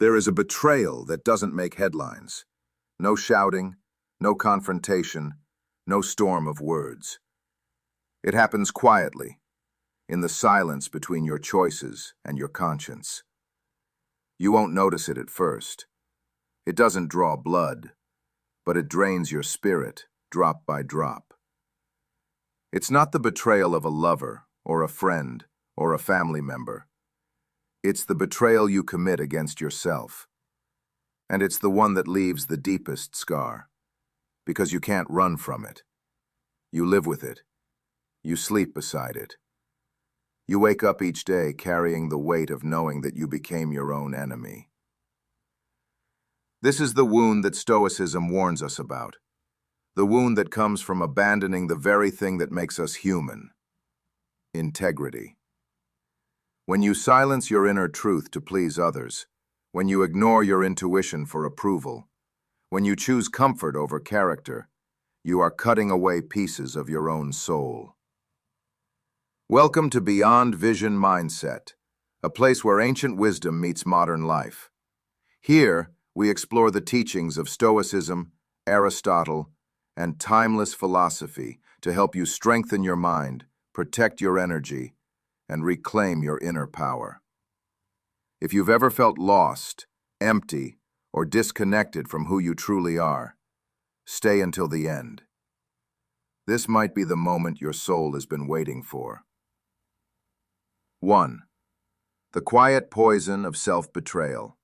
There is a betrayal that doesn't make headlines. No shouting, no confrontation, no storm of words. It happens quietly, in the silence between your choices and your conscience. You won't notice it at first. It doesn't draw blood, but it drains your spirit, drop by drop. It's not the betrayal of a lover, or a friend, or a family member. It's the betrayal you commit against yourself. And it's the one that leaves the deepest scar, because you can't run from it. You live with it. You sleep beside it. You wake up each day carrying the weight of knowing that you became your own enemy. This is the wound that Stoicism warns us about. The wound that comes from abandoning the very thing that makes us human: integrity. When you silence your inner truth to please others, when you ignore your intuition for approval, when you choose comfort over character, you are cutting away pieces of your own soul. Welcome to Beyond Vision Mindset, a place where ancient wisdom meets modern life. Here, we explore the teachings of Stoicism, Aristotle, and timeless philosophy to help you strengthen your mind, protect your energy, and reclaim your inner power. If you've ever felt lost, empty, or disconnected from who you truly are, stay until the end. This might be the moment your soul has been waiting for. 1. The quiet poison of self-betrayal.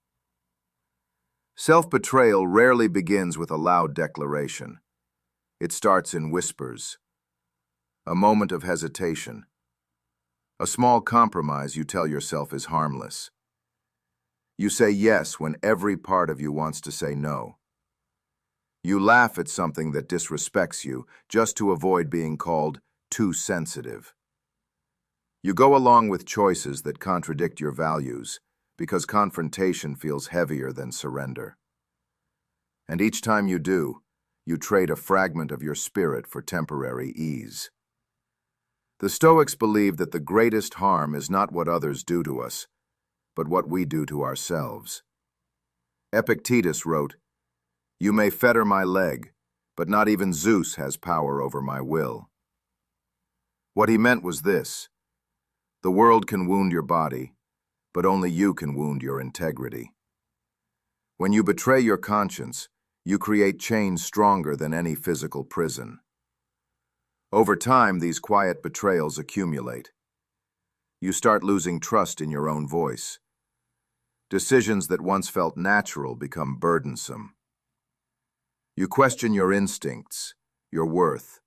Self-betrayal rarely begins with a loud declaration. It starts in whispers. A moment of hesitation. A small compromise you tell yourself is harmless. You say yes when every part of you wants to say no. You laugh at something that disrespects you just to avoid being called too sensitive. You go along with choices that contradict your values because confrontation feels heavier than surrender. And each time you do, you trade a fragment of your spirit for temporary ease. The Stoics believe that the greatest harm is not what others do to us, but what we do to ourselves. Epictetus wrote, "You may fetter my leg, but not even Zeus has power over my will." What he meant was this: the world can wound your body, but only you can wound your integrity. When you betray your conscience, you create chains stronger than any physical prison. Over time, these quiet betrayals accumulate. You start losing trust in your own voice. Decisions that once felt natural become burdensome. You question your instincts, your worth,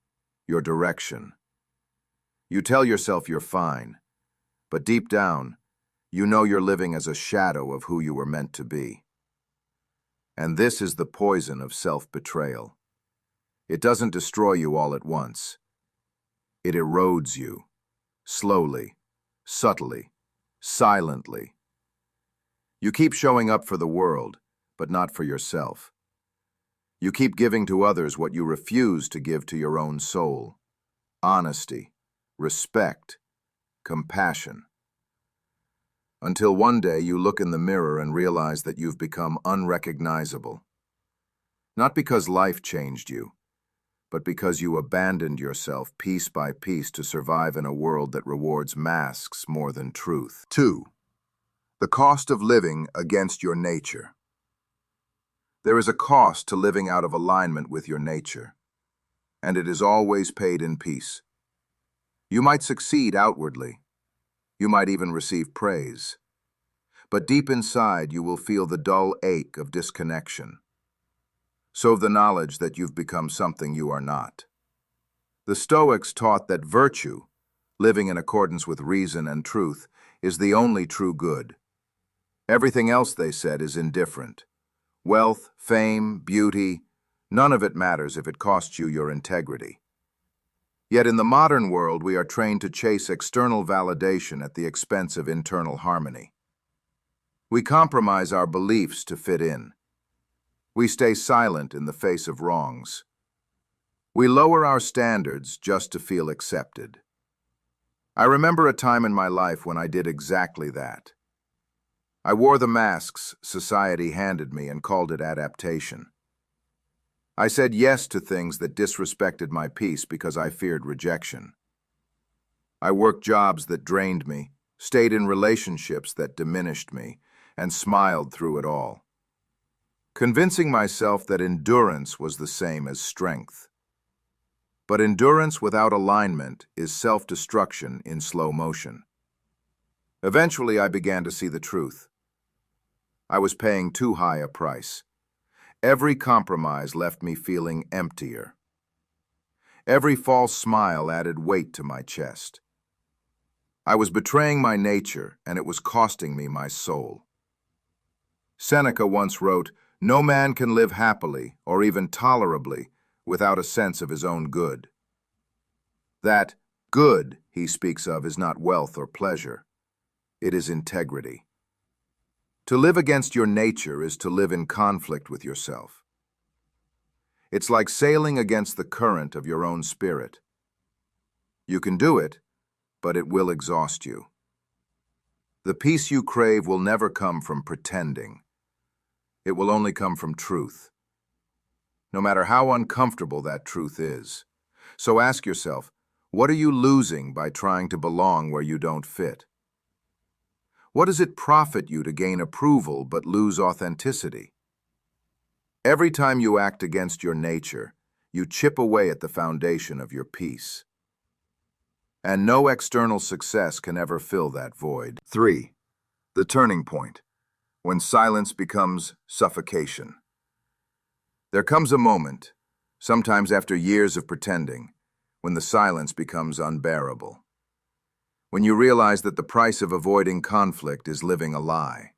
your direction. You tell yourself you're fine, but deep down, you know you're living as a shadow of who you were meant to be. And this is the poison of self-betrayal. It doesn't destroy you all at once. It erodes you, slowly, subtly, silently. You keep showing up for the world, but not for yourself. You keep giving to others what you refuse to give to your own soul: honesty, respect, compassion. Until one day you look in the mirror and realize that you've become unrecognizable. Not because life changed you, but because you abandoned yourself piece by piece to survive in a world that rewards masks more than truth. 2. The cost of living against your nature. There is a cost to living out of alignment with your nature, and it is always paid in peace. You might succeed outwardly. You might even receive praise. But deep inside, you will feel the dull ache of disconnection. So the knowledge that you've become something you are not. The Stoics taught that virtue, living in accordance with reason and truth, is the only true good. Everything else, they said, is indifferent. Wealth, fame, beauty, none of it matters if it costs you your integrity. Yet in the modern world, we are trained to chase external validation at the expense of internal harmony. We compromise our beliefs to fit in. We stay silent in the face of wrongs. We lower our standards just to feel accepted. I remember a time in my life when I did exactly that. I wore the masks society handed me and called it adaptation. I said yes to things that disrespected my peace because I feared rejection. I worked jobs that drained me, stayed in relationships that diminished me, and smiled through it all, convincing myself that endurance was the same as strength. But endurance without alignment is self-destruction in slow motion. Eventually, I began to see the truth. I was paying too high a price. Every compromise left me feeling emptier. Every false smile added weight to my chest. I was betraying my nature, and it was costing me my soul. Seneca once wrote, "No man can live happily, or even tolerably, without a sense of his own good." That good he speaks of is not wealth or pleasure. It is integrity. To live against your nature is to live in conflict with yourself. It's like sailing against the current of your own spirit. You can do it, but it will exhaust you. The peace you crave will never come from pretending. It will only come from truth, no matter how uncomfortable that truth is. So ask yourself, what are you losing by trying to belong where you don't fit? What does it profit you to gain approval but lose authenticity? Every time you act against your nature, you chip away at the foundation of your peace. And no external success can ever fill that void. 3. The turning point, when silence becomes suffocation. There comes a moment, sometimes after years of pretending, when the silence becomes unbearable. When you realize that the price of avoiding conflict is living a lie.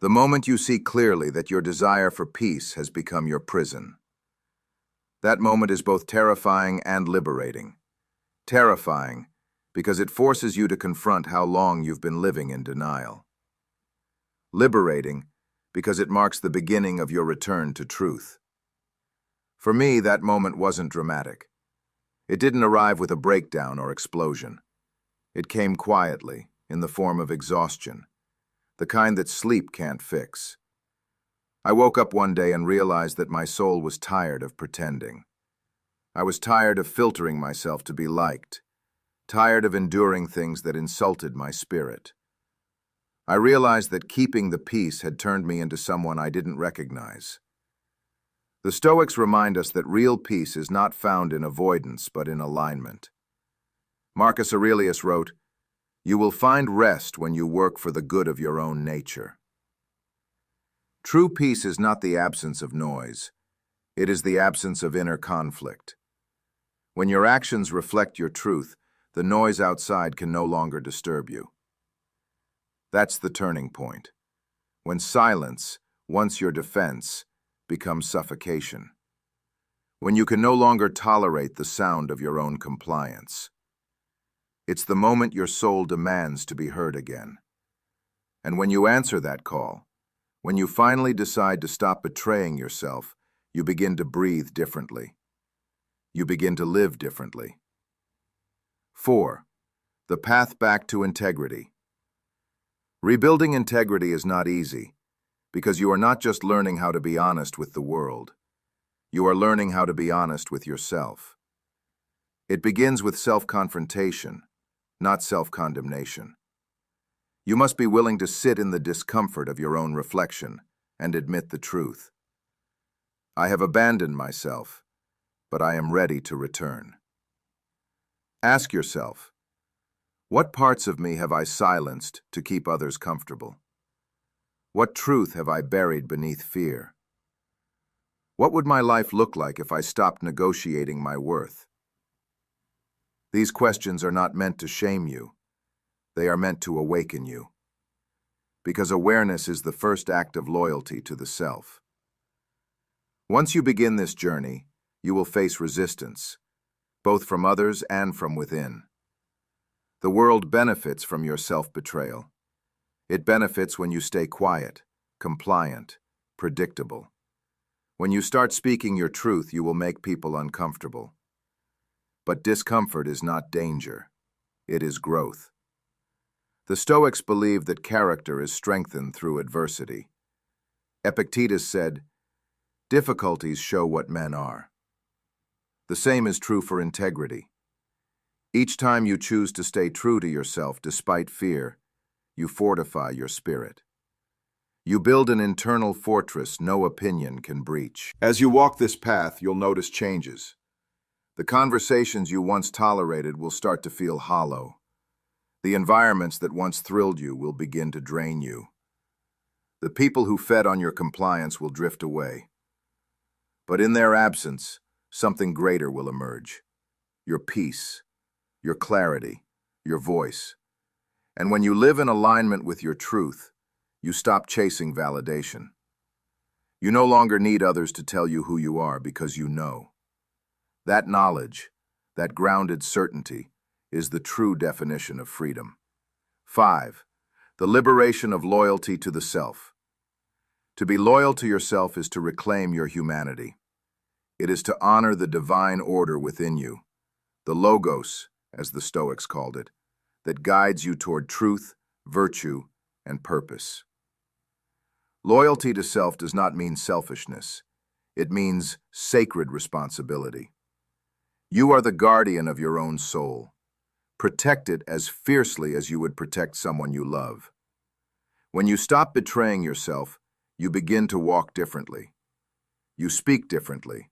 The moment you see clearly that your desire for peace has become your prison. That moment is both terrifying and liberating. Terrifying because it forces you to confront how long you've been living in denial. Liberating because it marks the beginning of your return to truth. For me, that moment wasn't dramatic. It didn't arrive with a breakdown or explosion. It came quietly, in the form of exhaustion, the kind that sleep can't fix. I woke up one day and realized that my soul was tired of pretending. I was tired of filtering myself to be liked, tired of enduring things that insulted my spirit. I realized that keeping the peace had turned me into someone I didn't recognize. The Stoics remind us that real peace is not found in avoidance but in alignment. Marcus Aurelius wrote, "You will find rest when you work for the good of your own nature." True peace is not the absence of noise. It is the absence of inner conflict. When your actions reflect your truth, the noise outside can no longer disturb you. That's the turning point. When silence, once your defense, becomes suffocation. When you can no longer tolerate the sound of your own compliance. It's the moment your soul demands to be heard again. And when you answer that call, when you finally decide to stop betraying yourself, you begin to breathe differently. You begin to live differently. 4. The path back to integrity. Rebuilding integrity is not easy, because you are not just learning how to be honest with the world. You are learning how to be honest with yourself. It begins with self-confrontation, not self-condemnation. You must be willing to sit in the discomfort of your own reflection and admit the truth. I have abandoned myself, but I am ready to return. Ask yourself, what parts of me have I silenced to keep others comfortable? What truth have I buried beneath fear? What would my life look like if I stopped negotiating my worth? These questions are not meant to shame you. They are meant to awaken you. Because awareness is the first act of loyalty to the self. Once you begin this journey, you will face resistance, both from others and from within. The world benefits from your self-betrayal. It benefits when you stay quiet, compliant, predictable. When you start speaking your truth, you will make people uncomfortable. But discomfort is not danger. It is growth. The Stoics believed that character is strengthened through adversity. Epictetus said, "Difficulties show what men are." The same is true for integrity. Each time you choose to stay true to yourself despite fear, you fortify your spirit. You build an internal fortress no opinion can breach. As you walk this path, you'll notice changes. The conversations you once tolerated will start to feel hollow. The environments that once thrilled you will begin to drain you. The people who fed on your compliance will drift away. But in their absence, something greater will emerge. Your peace, your clarity, your voice. And when you live in alignment with your truth, you stop chasing validation. You no longer need others to tell you who you are because you know. That knowledge, that grounded certainty, is the true definition of freedom. 5. The liberation of loyalty to the self. To be loyal to yourself is to reclaim your humanity. It is to honor the divine order within you, the logos, as the Stoics called it, that guides you toward truth, virtue, and purpose. Loyalty to self does not mean selfishness. It means sacred responsibility. You are the guardian of your own soul. Protect it as fiercely as you would protect someone you love. When you stop betraying yourself, you begin to walk differently. You speak differently.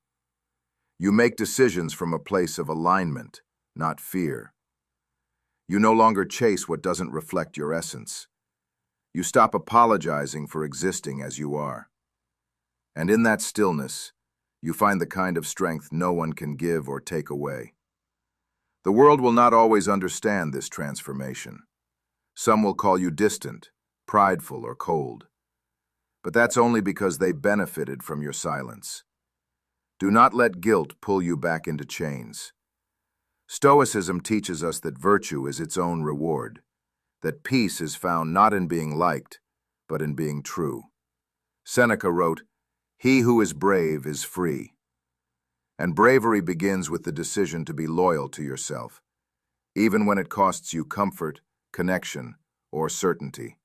You make decisions from a place of alignment, not fear. You no longer chase what doesn't reflect your essence. You stop apologizing for existing as you are. And in that stillness, you find the kind of strength no one can give or take away. The world will not always understand this transformation. Some will call you distant, prideful, or cold. But that's only because they benefited from your silence. Do not let guilt pull you back into chains. Stoicism teaches us that virtue is its own reward, that peace is found not in being liked, but in being true. Seneca wrote, "He who is brave is free." And bravery begins with the decision to be loyal to yourself, even when it costs you comfort, connection, or certainty.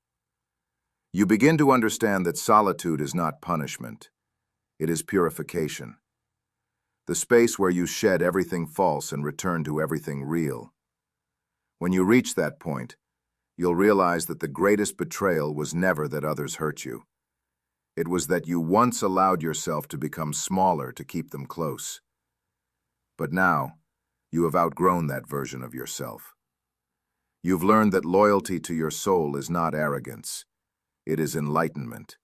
You begin to understand that solitude is not punishment. It is purification. The space where you shed everything false and return to everything real. When you reach that point, you'll realize that the greatest betrayal was never that others hurt you. It was that you once allowed yourself to become smaller to keep them close. But now, you have outgrown that version of yourself. You've learned that loyalty to your soul is not arrogance. It is enlightenment.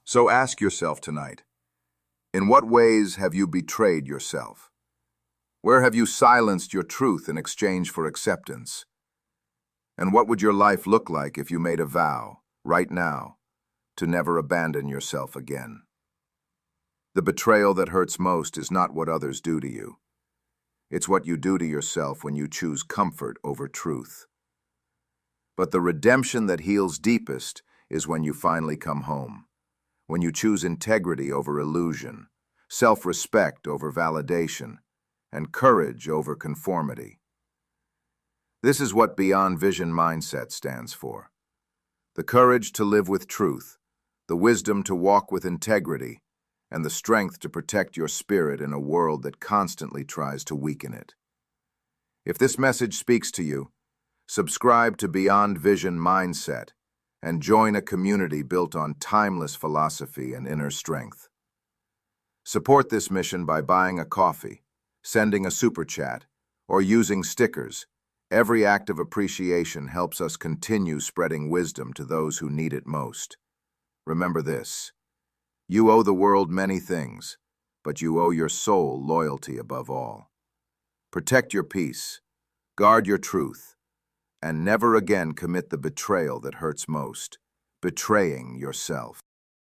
So ask yourself tonight, in what ways have you betrayed yourself? Where have you silenced your truth in exchange for acceptance? And what would your life look like if you made a vow, right now, to never abandon yourself again? The betrayal that hurts most is not what others do to you. It's what you do to yourself when you choose comfort over truth. But the redemption that heals deepest is when you finally come home, when you choose integrity over illusion, self-respect over validation, and courage over conformity. This is what Beyond Vision Mindset stands for. The courage to live with truth, the wisdom to walk with integrity, and the strength to protect your spirit in a world that constantly tries to weaken it. If this message speaks to you, subscribe to Beyond Vision Mindset and join a community built on timeless philosophy and inner strength. Support this mission by buying a coffee, sending a super chat, or using stickers. Every act of appreciation helps us continue spreading wisdom to those who need it most. Remember this: you owe the world many things, but you owe your soul loyalty above all. Protect your peace, guard your truth, and never again commit the betrayal that hurts most, betraying yourself.